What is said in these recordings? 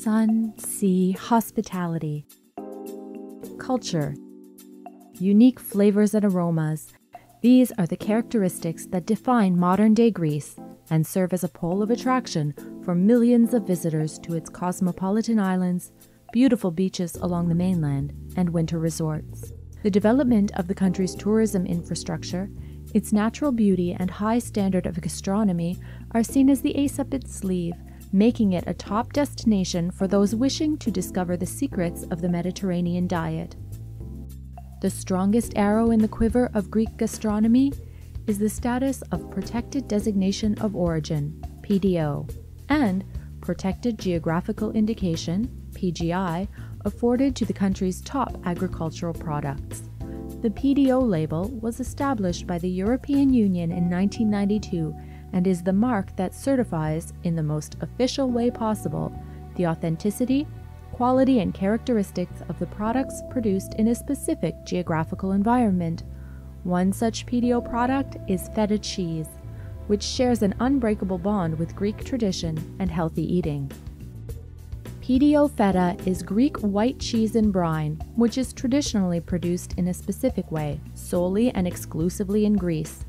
Sun, sea, hospitality. Culture. Unique flavors and aromas. These are the characteristics that define modern-day Greece and serve as a pole of attraction for millions of visitors to its cosmopolitan islands, beautiful beaches along the mainland, and winter resorts. The development of the country's tourism infrastructure, its natural beauty and high standard of gastronomy are seen as the ace up its sleeve, making it a top destination for those wishing to discover the secrets of the Mediterranean diet. The strongest arrow in the quiver of Greek gastronomy is the status of Protected Designation of Origin, PDO, and Protected Geographical Indication, PGI, afforded to the country's top agricultural products. The PDO label was established by the European Union in 1992 and is the mark that certifies, in the most official way possible, the authenticity, quality, and characteristics of the products produced in a specific geographical environment. One such PDO product is feta cheese, which shares an unbreakable bond with Greek tradition and healthy eating. PDO feta is Greek white cheese in brine, which is traditionally produced in a specific way, solely and exclusively in Greece.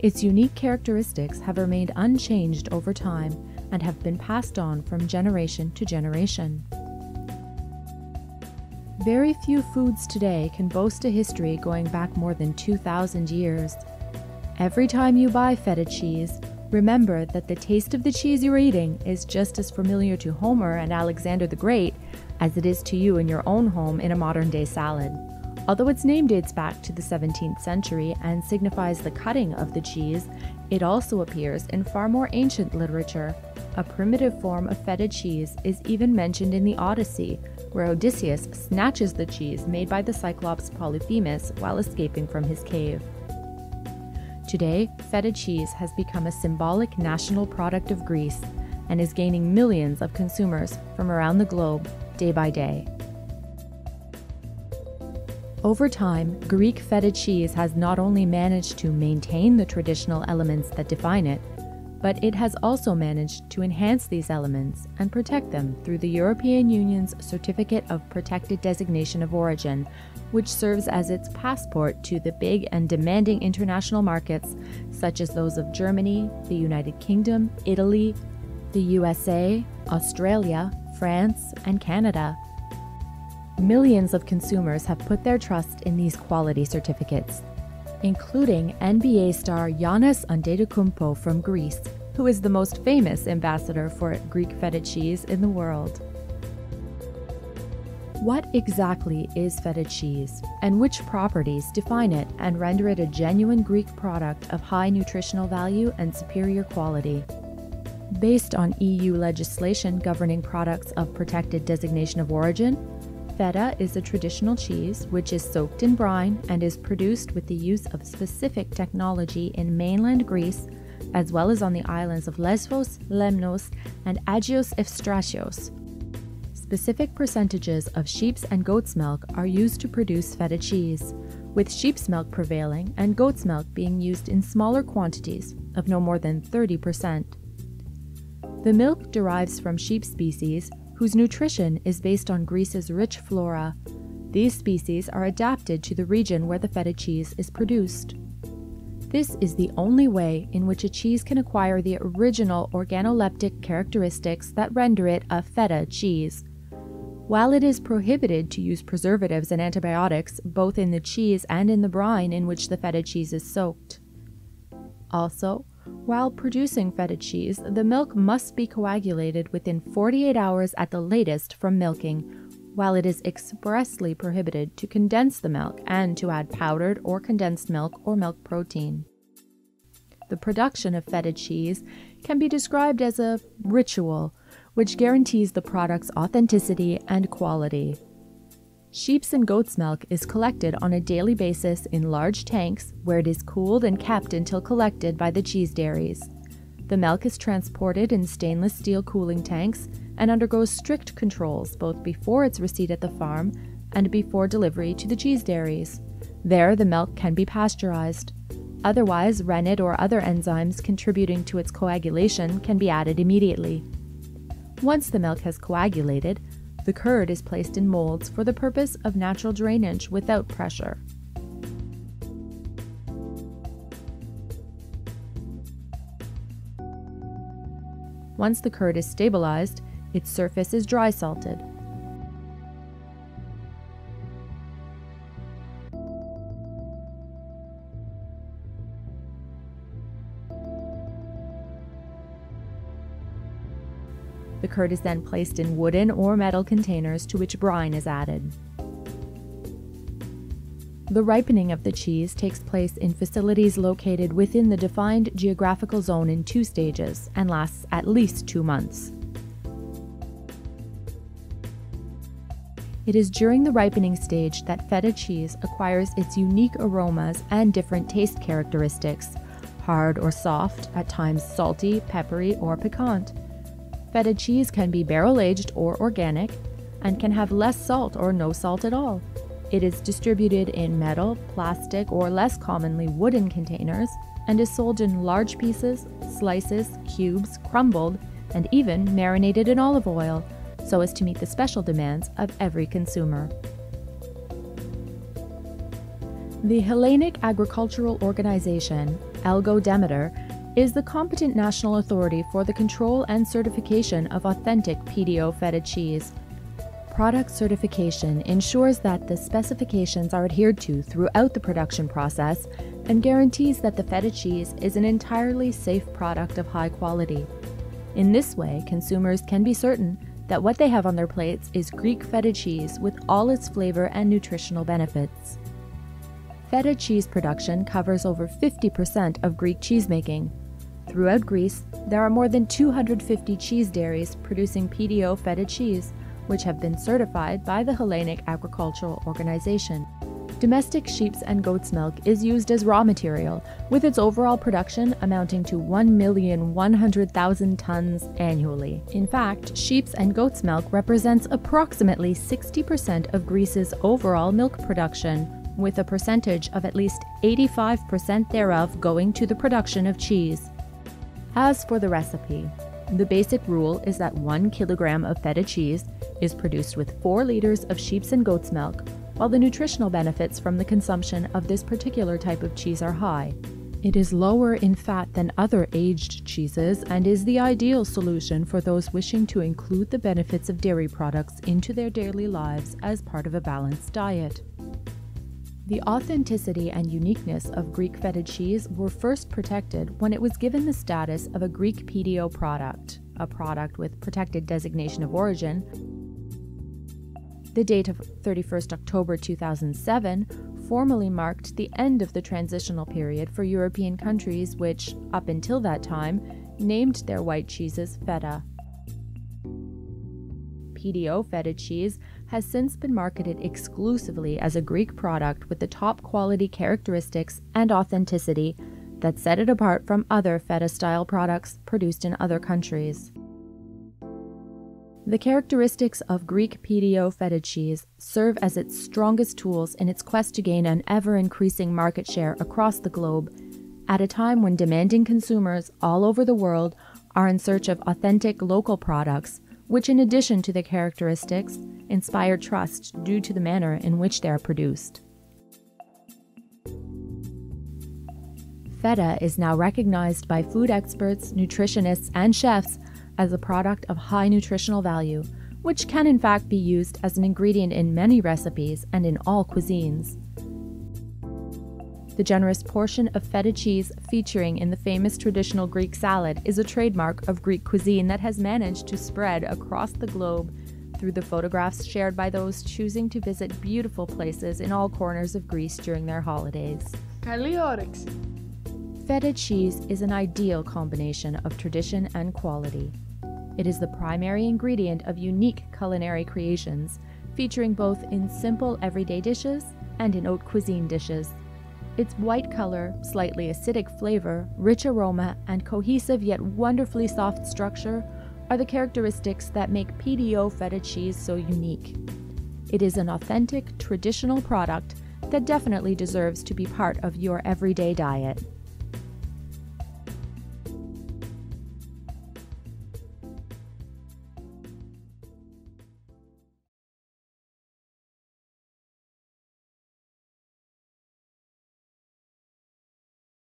Its unique characteristics have remained unchanged over time and have been passed on from generation to generation. Very few foods today can boast a history going back more than 2,000 years. Every time you buy feta cheese, remember that the taste of the cheese you're eating is just as familiar to Homer and Alexander the Great as it is to you in your own home in a modern-day salad. Although its name dates back to the 17th century and signifies the cutting of the cheese, it also appears in far more ancient literature. A primitive form of feta cheese is even mentioned in the Odyssey, where Odysseus snatches the cheese made by the Cyclops Polyphemus while escaping from his cave. Today, feta cheese has become a symbolic national product of Greece and is gaining millions of consumers from around the globe day by day. Over time, Greek feta cheese has not only managed to maintain the traditional elements that define it, but it has also managed to enhance these elements and protect them through the European Union's Certificate of Protected Designation of Origin, which serves as its passport to the big and demanding international markets such as those of Germany, the United Kingdom, Italy, the USA, Australia, France, and Canada. Millions of consumers have put their trust in these quality certificates, including NBA star Giannis Antetokounmpo from Greece, who is the most famous ambassador for Greek feta cheese in the world. What exactly is feta cheese, and which properties define it and render it a genuine Greek product of high nutritional value and superior quality? Based on EU legislation governing products of Protected Designation of Origin, feta is a traditional cheese which is soaked in brine and is produced with the use of specific technology in mainland Greece, as well as on the islands of Lesbos, Lemnos, and Agios Efstratios. Specific percentages of sheep's and goat's milk are used to produce feta cheese, with sheep's milk prevailing and goat's milk being used in smaller quantities of no more than 30%. The milk derives from sheep species whose nutrition is based on Greece's rich flora. These species are adapted to the region where the feta cheese is produced. This is the only way in which a cheese can acquire the original organoleptic characteristics that render it a feta cheese. While it is prohibited to use preservatives and antibiotics both in the cheese and in the brine in which the feta cheese is soaked. Also, while producing feta cheese, the milk must be coagulated within 48 hours at the latest from milking, while it is expressly prohibited to condense the milk and to add powdered or condensed milk or milk protein. The production of feta cheese can be described as a ritual, which guarantees the product's authenticity and quality. Sheep's and goat's milk is collected on a daily basis in large tanks where it is cooled and kept until collected by the cheese dairies. The milk is transported in stainless steel cooling tanks and undergoes strict controls both before its receipt at the farm and before delivery to the cheese dairies. There, the milk can be pasteurized. Otherwise, rennet or other enzymes contributing to its coagulation can be added immediately. Once the milk has coagulated, the curd is placed in molds for the purpose of natural drainage without pressure. Once the curd is stabilized, its surface is dry salted. The curd is then placed in wooden or metal containers to which brine is added. The ripening of the cheese takes place in facilities located within the defined geographical zone in 2 stages and lasts at least 2 months. It is during the ripening stage that feta cheese acquires its unique aromas and different taste characteristics, hard or soft, at times salty, peppery, or piquant. Feta cheese can be barrel-aged or organic and can have less salt or no salt at all. It is distributed in metal, plastic, or less commonly wooden containers and is sold in large pieces, slices, cubes, crumbled, and even marinated in olive oil, so as to meet the special demands of every consumer. The Hellenic Agricultural Organization, ELGO DEMETER, is the competent national authority for the control and certification of authentic PDO feta cheese. Product certification ensures that the specifications are adhered to throughout the production process and guarantees that the feta cheese is an entirely safe product of high quality. In this way, consumers can be certain that what they have on their plates is Greek feta cheese with all its flavor and nutritional benefits. Feta cheese production covers over 50% of Greek cheesemaking. Throughout Greece, there are more than 250 cheese dairies producing PDO feta cheese, which have been certified by the Hellenic Agricultural Organization. Domestic sheep's and goat's milk is used as raw material, with its overall production amounting to 1,100,000 tons annually. In fact, sheep's and goat's milk represents approximately 60% of Greece's overall milk production, with a percentage of at least 85% thereof going to the production of cheese. As for the recipe, the basic rule is that 1 kilogram of feta cheese is produced with 4 liters of sheep's and goat's milk, while the nutritional benefits from the consumption of this particular type of cheese are high. It is lower in fat than other aged cheeses and is the ideal solution for those wishing to include the benefits of dairy products into their daily lives as part of a balanced diet. The authenticity and uniqueness of Greek feta cheese were first protected when it was given the status of a Greek PDO product, a product with protected designation of origin. The date of 31st October 2007 formally marked the end of the transitional period for European countries which, up until that time, named their white cheeses feta. PDO feta cheese has since been marketed exclusively as a Greek product with the top quality characteristics and authenticity that set it apart from other feta-style products produced in other countries. The characteristics of Greek PDO feta cheese serve as its strongest tools in its quest to gain an ever-increasing market share across the globe, at a time when demanding consumers all over the world are in search of authentic local products, which, in addition to their characteristics, inspire trust due to the manner in which they are produced. Feta is now recognized by food experts, nutritionists, and chefs as a product of high nutritional value, which can in fact be used as an ingredient in many recipes and in all cuisines. The generous portion of feta cheese featuring in the famous traditional Greek salad is a trademark of Greek cuisine that has managed to spread across the globe through the photographs shared by those choosing to visit beautiful places in all corners of Greece during their holidays. Καλή όρεξη. Feta cheese is an ideal combination of tradition and quality. It is the primary ingredient of unique culinary creations, featuring both in simple everyday dishes and in haute cuisine dishes. Its white color, slightly acidic flavor, rich aroma, and cohesive yet wonderfully soft structure are the characteristics that make PDO feta cheese so unique. It is an authentic, traditional product that definitely deserves to be part of your everyday diet.